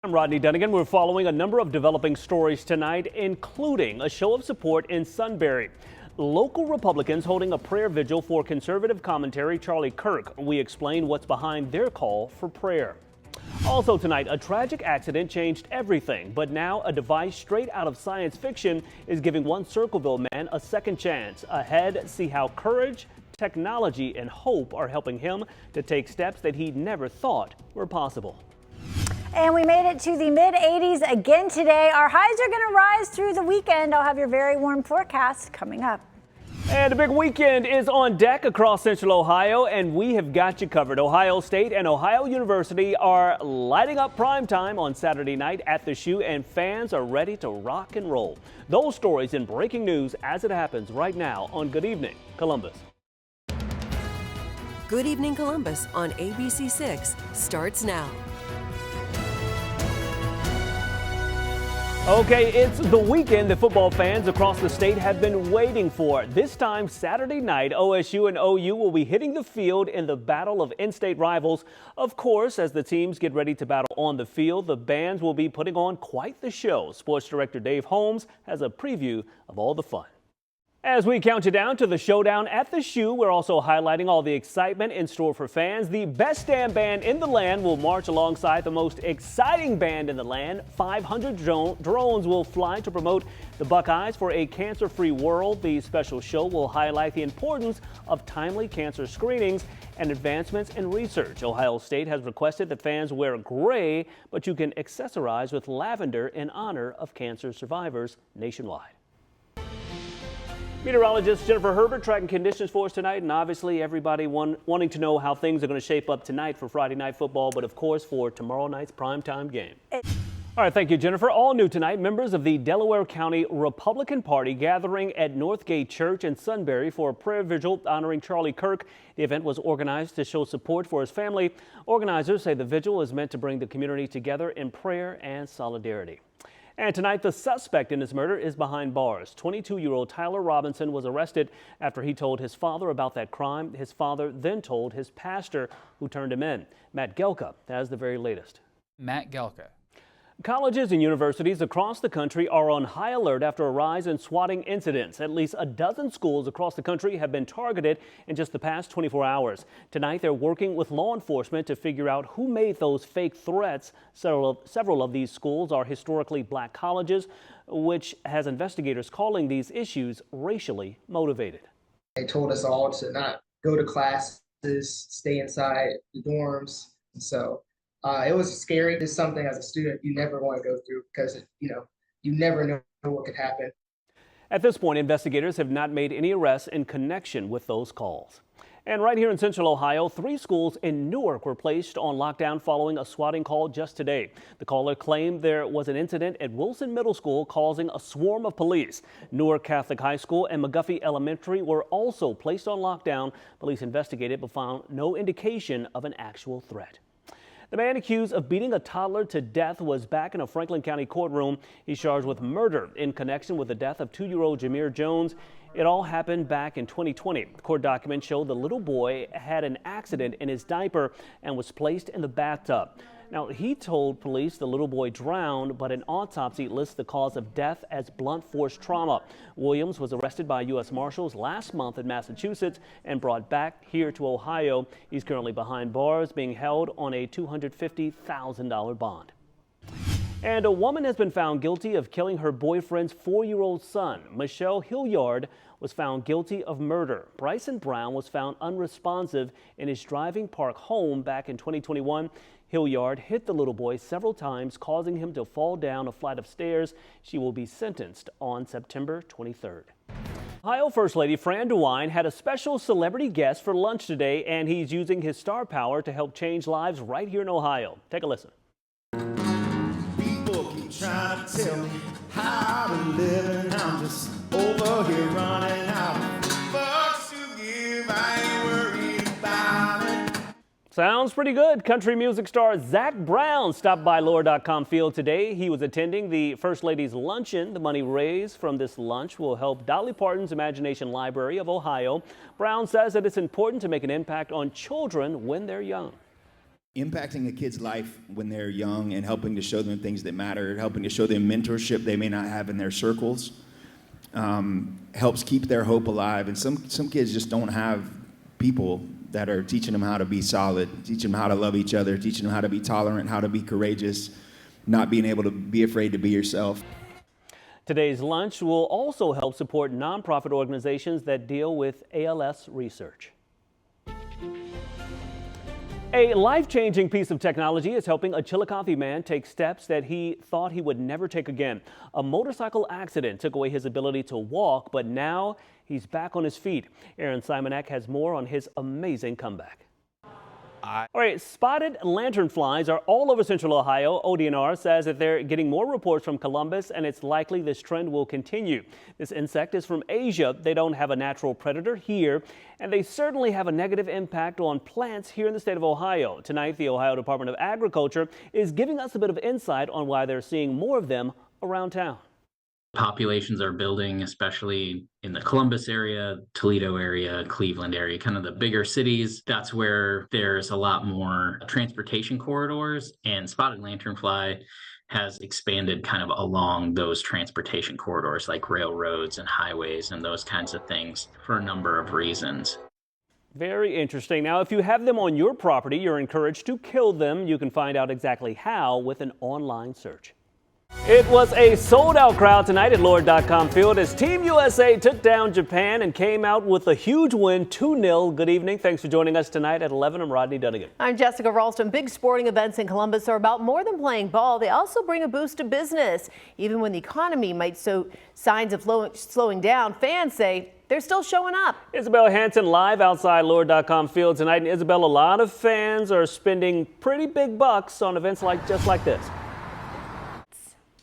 I'm Rodney Dunigan. We're following a number of developing stories tonight, including a show of support in Sunbury. Local Republicans holding a prayer vigil for conservative commentary Charlie Kirk. We explain what's behind their call for prayer. Also tonight, a tragic accident changed everything, but now a device straight out of science fiction is giving one Circleville man a second chance. Ahead, see how courage, technology, and hope are helping him to take steps that he never thought were possible. And we made it to the mid-80s again today. Our highs are going to rise through the weekend. I'll have your very warm forecast coming up. And a big weekend is on deck across Central Ohio, and we have got you covered. Ohio State and Ohio University are lighting up primetime on Saturday night at the Shoe, and fans are ready to rock and roll. Those stories and breaking news as it happens right now on Good Evening Columbus. Good Evening Columbus on ABC6 starts now. Okay, it's the weekend that football fans across the state have been waiting for. This time, Saturday night, OSU and OU will be hitting the field in the battle of in-state rivals. Of course, as the teams get ready to battle on the field, the bands will be putting on quite the show. Sports Director Dave Holmes has a preview of all the fun. As we count you down to the showdown at the Shoe, we're also highlighting all the excitement in store for fans. The best damn band in the land will march alongside the most exciting band in the land. 500 drones will fly to promote the Buckeyes for a cancer-free world. The special show will highlight the importance of timely cancer screenings and advancements in research. Ohio State has requested that fans wear gray, but you can accessorize with lavender in honor of cancer survivors nationwide. Meteorologist Jennifer Herbert tracking conditions for us tonight, and obviously everybody wanting to know how things are going to shape up tonight for Friday night football, but of course for tomorrow night's primetime game. All right, thank you, Jennifer. All new tonight, members of the Delaware County Republican Party gathering at Northgate Church in Sunbury for a prayer vigil honoring Charlie Kirk. The event was organized to show support for his family. Organizers say the vigil is meant to bring the community together in prayer and solidarity. And tonight, the suspect in his murder is behind bars. 22-year-old Tyler Robinson was arrested after he told his father about that crime. His father then told his pastor, who turned him in. Matt Gelka has the very latest. Matt Gelka. Colleges and universities across the country are on high alert after a rise in swatting incidents. At least a dozen schools across the country have been targeted in just the past 24 hours. Tonight, they're working with law enforcement to figure out who made those fake threats. Several of these schools are historically black colleges, which has investigators calling these issues racially motivated. They told us all to not go to classes, stay inside the dorms. So it was scary. It's something as a student you never want to go through because, you never know what could happen. At this point, investigators have not made any arrests in connection with those calls. And right here in Central Ohio, 3 schools in Newark were placed on lockdown following a swatting call just today. The caller claimed there was an incident at Wilson Middle School causing a swarm of police. Newark Catholic High School and McGuffey Elementary were also placed on lockdown. Police investigated but found no indication of an actual threat. The man accused of beating a toddler to death was back in a Franklin County courtroom. He's charged with murder in connection with the death of 2-year-old Jameer Jones. It all happened back in 2020. Court documents show the little boy had an accident in his diaper and was placed in the bathtub. Now, he told police the little boy drowned, but an autopsy lists the cause of death as blunt force trauma. Williams was arrested by U.S. Marshals last month in Massachusetts and brought back here to Ohio. He's currently behind bars, being held on a $250,000 bond. And a woman has been found guilty of killing her boyfriend's 4-year-old son. Michelle Hilliard was found guilty of murder. Bryson Brown was found unresponsive in his driving park home back in 2021. Hilliard hit the little boy several times, causing him to fall down a flight of stairs. She will be sentenced on September 23rd. Ohio First Lady Fran DeWine had a special celebrity guest for lunch today, and he's using his star power to help change lives right here in Ohio. Take a listen. People keep trying to tell me how to live, and I'm just over here running out of fucks to give. I ain't worried about it. Sounds pretty good. Country music star Zach Brown stopped by Lower.com Field today. He was attending the First Lady's luncheon. The money raised from this lunch will help Dolly Parton's Imagination Library of Ohio. Brown says that it's important to make an impact on children when they're young. impacting a kid's life when they're young and helping to show them things that matter, helping to show them mentorship they may not have in their circles, helps keep their hope alive. And some kids just don't have people that are teaching them how to be solid, teaching them how to love each other, teaching them how to be tolerant, how to be courageous, not being able to be afraid to be yourself. Today's lunch will also help support nonprofit organizations that deal with ALS research. A life-changing piece of technology is helping a Chillicothe man take steps that he thought he would never take again. A motorcycle accident took away his ability to walk, but now he's back on his feet. Aaron Simonek has more on his amazing comeback. All right, spotted lanternflies are all over Central Ohio. ODNR says that they're getting more reports from Columbus, and it's likely this trend will continue. This insect is from Asia. They don't have a natural predator here, and they certainly have a negative impact on plants here in the state of Ohio. Tonight, the Ohio Department of Agriculture is giving us a bit of insight on why they're seeing more of them around town. Populations are building, especially in the Columbus area, Toledo area, Cleveland area, kind of the bigger cities. That's where there's a lot more transportation corridors, and spotted lanternfly has expanded kind of along those transportation corridors like railroads and highways and those kinds of things for a number of reasons. Very interesting. Now, if you have them on your property, you're encouraged to kill them. You can find out exactly how with an online search. It was a sold-out crowd tonight at Lord.com Field as Team USA took down Japan and came out with a huge win, 2-0. Good evening. Thanks for joining us tonight at 11. I'm Rodney Dunigan. I'm Jessica Ralston. Big sporting events in Columbus are about more than playing ball. They also bring a boost to business. Even when the economy might show signs of slowing down, fans say they're still showing up. Isabel Hanson live outside Lord.com Field tonight. And Isabel, a lot of fans are spending pretty big bucks on events just like this.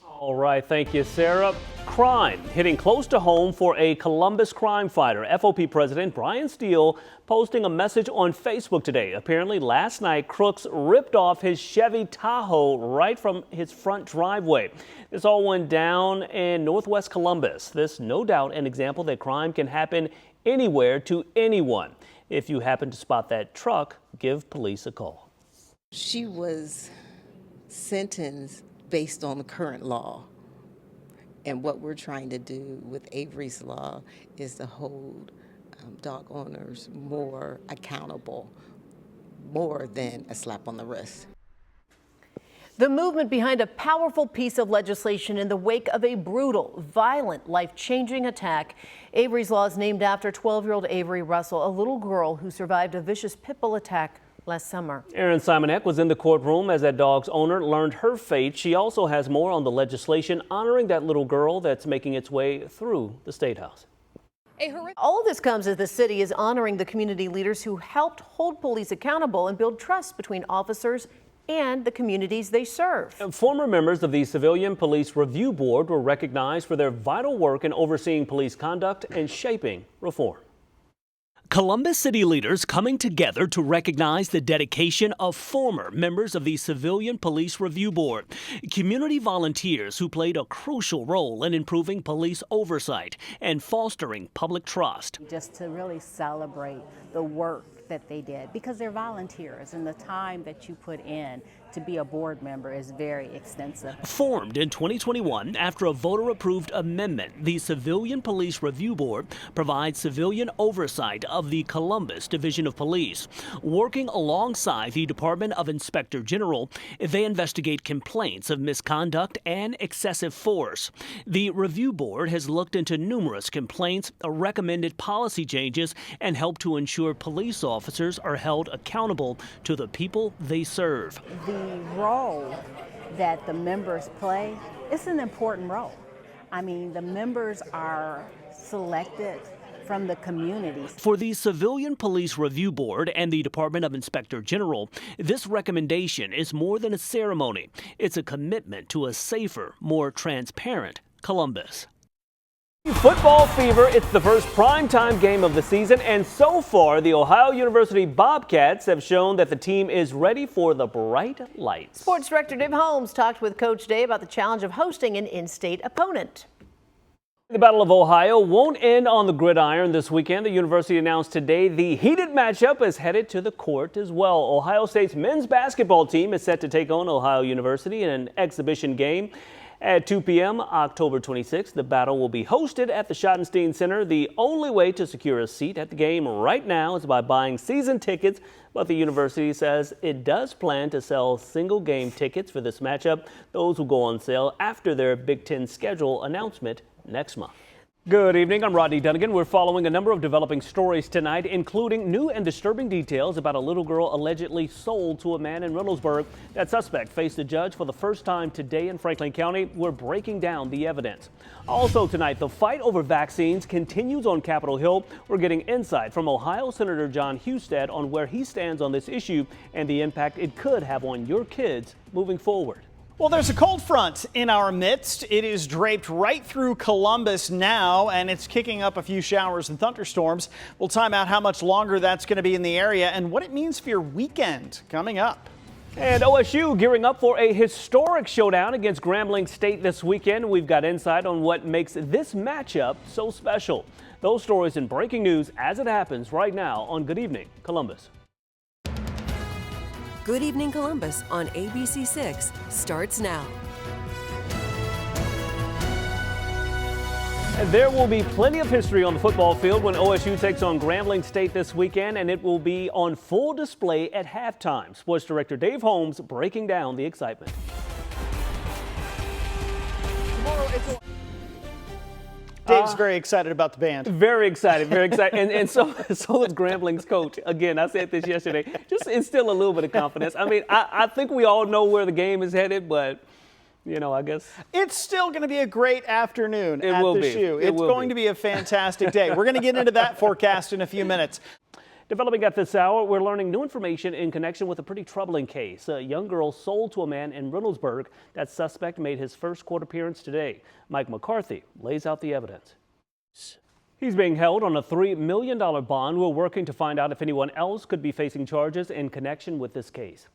All right, thank you, Sarah. Crime hitting close to home for a Columbus crime fighter. FOP President Brian Steele posting a message on Facebook today. Apparently last night, crooks ripped off his Chevy Tahoe right from his front driveway. This all went down in Northwest Columbus. This no doubt an example that crime can happen anywhere to anyone. If you happen to spot that truck, give police a call. She was sentenced based on the current law. And what we're trying to do with Avery's law is to hold dog owners more accountable, more than a slap on the wrist. The movement behind a powerful piece of legislation in the wake of a brutal, violent, life-changing attack. Avery's law is named after 12-year-old Avery Russell, a little girl who survived a vicious pit bull attack last summer. Aaron Simonek was in the courtroom as that dog's owner learned her fate. She also has more on the legislation honoring that little girl that's making its way through the State House. All of this comes as the city is honoring the community leaders who helped hold police accountable and build trust between officers and the communities they serve. Former members of the Civilian Police Review Board were recognized for their vital work in overseeing police conduct and shaping reform. Columbus City leaders coming together to recognize the dedication of former members of the Civilian Police Review Board, community volunteers who played a crucial role in improving police oversight and fostering public trust. Just to really celebrate the work that they did, because they're volunteers and the time that you put in to be a board member is very extensive. Formed in 2021 after a voter-approved amendment, the Civilian Police Review Board provides civilian oversight of the Columbus Division of Police. Working alongside the Department of Inspector General, they investigate complaints of misconduct and excessive force. The Review Board has looked into numerous complaints, recommended policy changes, and helped to ensure police officers are held accountable to the people they serve. The role that the members play is an important role. I mean, the members are selected from the communities. For the Civilian Police Review Board and the Department of Inspector General, this recommendation is more than a ceremony. It's a commitment to a safer, more transparent Columbus. Football fever, it's the first primetime game of the season, and so far the Ohio University Bobcats have shown that the team is ready for the bright lights. Sports Director Dave Holmes talked with Coach Day about the challenge of hosting an in-state opponent. The Battle of Ohio won't end on the gridiron this weekend. The university announced today the heated matchup is headed to the court as well. Ohio State's men's basketball team is set to take on Ohio University in an exhibition game at 2 p.m. October 26th. The battle will be hosted at the Schottenstein Center. The only way to secure a seat at the game right now is by buying season tickets, but the university says it does plan to sell single game tickets for this matchup. Those will go on sale after their Big Ten schedule announcement next month. Good evening, I'm Rodney Dunigan. We're following a number of developing stories tonight, including new and disturbing details about a little girl allegedly sold to a man in Reynoldsburg. That suspect faced a judge for the first time today in Franklin County. We're breaking down the evidence. Also tonight, the fight over vaccines continues on Capitol Hill. We're getting insight from Ohio Senator John Husted on where he stands on this issue and the impact it could have on your kids moving forward. Well, there's a cold front in our midst. It is draped right through Columbus now, and it's kicking up a few showers and thunderstorms. We'll time out how much longer that's going to be in the area and what it means for your weekend coming up. And OSU gearing up for a historic showdown against Grambling State this weekend. We've got insight on what makes this matchup so special. Those stories and breaking news as it happens right now on Good Evening Columbus. Good Evening Columbus on ABC6 starts now. And there will be plenty of history on the football field when OSU takes on Grambling State this weekend, and it will be on full display at halftime. Sports Director Dave Holmes breaking down the excitement. Dave's very excited about the band. Very excited, very excited. And so is Grambling's coach. Again, I said this yesterday, just instill a little bit of confidence. I mean, I think we all know where the game is headed, but, you know, I guess. It's still going to be a great afternoon at the shoe. It's going to be a fantastic day. We're going to get into that forecast in a few minutes. Developing at this hour, we're learning new information in connection with a pretty troubling case. A young girl sold to a man in Reynoldsburg. That suspect made his first court appearance today. Mike McCarthy lays out the evidence. He's being held on a $3 million bond. We're working to find out if anyone else could be facing charges in connection with this case.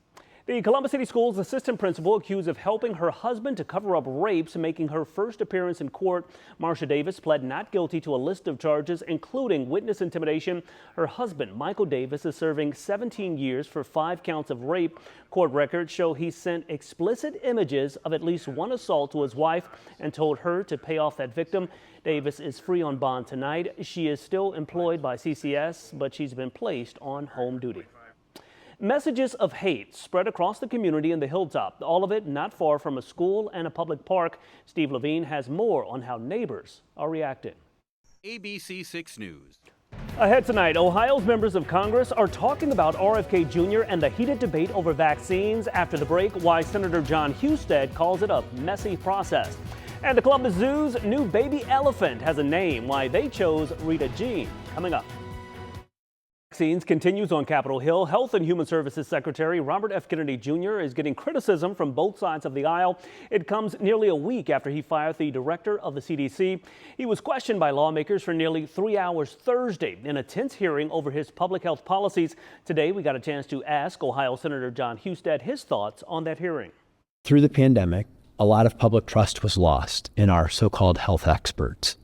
The Columbus City Schools assistant principal accused of helping her husband to cover up rapes, making her first appearance in court. Marsha Davis pled not guilty to a list of charges, including witness intimidation. Her husband, Michael Davis, is serving 17 years for 5 counts of rape. Court records show he sent explicit images of at least one assault to his wife and told her to pay off that victim. Davis is free on bond tonight. She is still employed by CCS, but she's been placed on home duty. Messages of hate spread across the community in the Hilltop, all of it not far from a school and a public park. Steve Levine has more on how neighbors are reacting. ABC6 News. Ahead tonight, Ohio's members of Congress are talking about RFK Jr. and the heated debate over vaccines. After the break, why Senator John Husted calls it a messy process. And the Columbus Zoo's new baby elephant has a name, why they chose Rita Jean. Coming up. Vaccines continues on Capitol Hill. Health and Human Services Secretary Robert F. Kennedy Jr. is getting criticism from both sides of the aisle. It comes nearly a week after he fired the director of the CDC. He was questioned by lawmakers for nearly 3 hours Thursday in a tense hearing over his public health policies. Today, we got a chance to ask Ohio Senator John Husted his thoughts on that hearing. Through the pandemic, a lot of public trust was lost in our so-called health experts,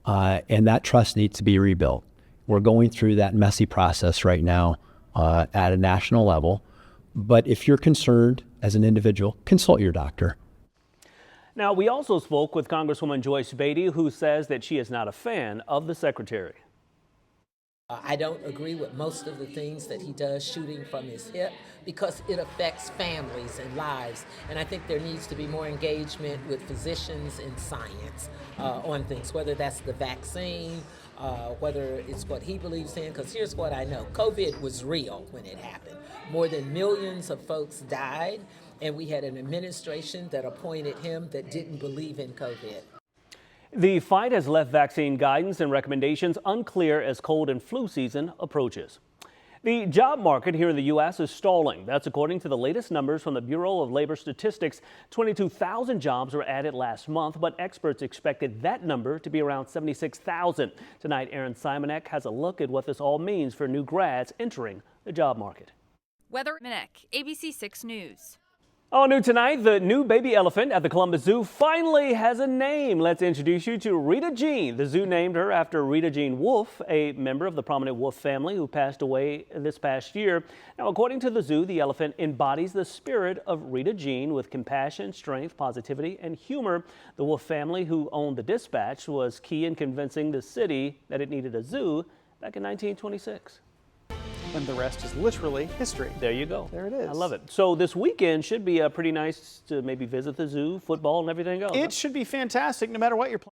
and that trust needs to be rebuilt. We're going through that messy process right now at a national level. But if you're concerned as an individual, consult your doctor. Now, we also spoke with Congresswoman Joyce Beatty, who says that she is not a fan of the secretary. I don't agree with most of the things that he does shooting from his hip because it affects families and lives. And I think there needs to be more engagement with physicians and science on things, whether that's the vaccine, whether it's what he believes in. Because here's what I know. COVID was real when it happened. More than millions of folks died, and we had an administration that appointed him that didn't believe in COVID. The fight has left vaccine guidance and recommendations unclear as cold and flu season approaches. The job market here in the U.S. is stalling. That's according to the latest numbers from the Bureau of Labor Statistics. 22,000 jobs were added last month, but experts expected that number to be around 76,000. Tonight, Aaron Simonek has a look at what this all means for new grads entering the job market. Weather Minek, ABC6 News. All new tonight, the new baby elephant at the Columbus Zoo finally has a name. Let's introduce you to Rita Jean. The zoo named her after Rita Jean Wolf, a member of the prominent wolf family who passed away this past year. Now, according to the zoo, the elephant embodies the spirit of Rita Jean with compassion, strength, positivity, and humor. The wolf family, who owned the Dispatch, was key in convincing the city that it needed a zoo back in 1926. And the rest is literally history. There you go. There it is. I love it. So this weekend should be pretty nice to maybe visit the zoo, football, and everything else. It should be fantastic no matter what you're playing.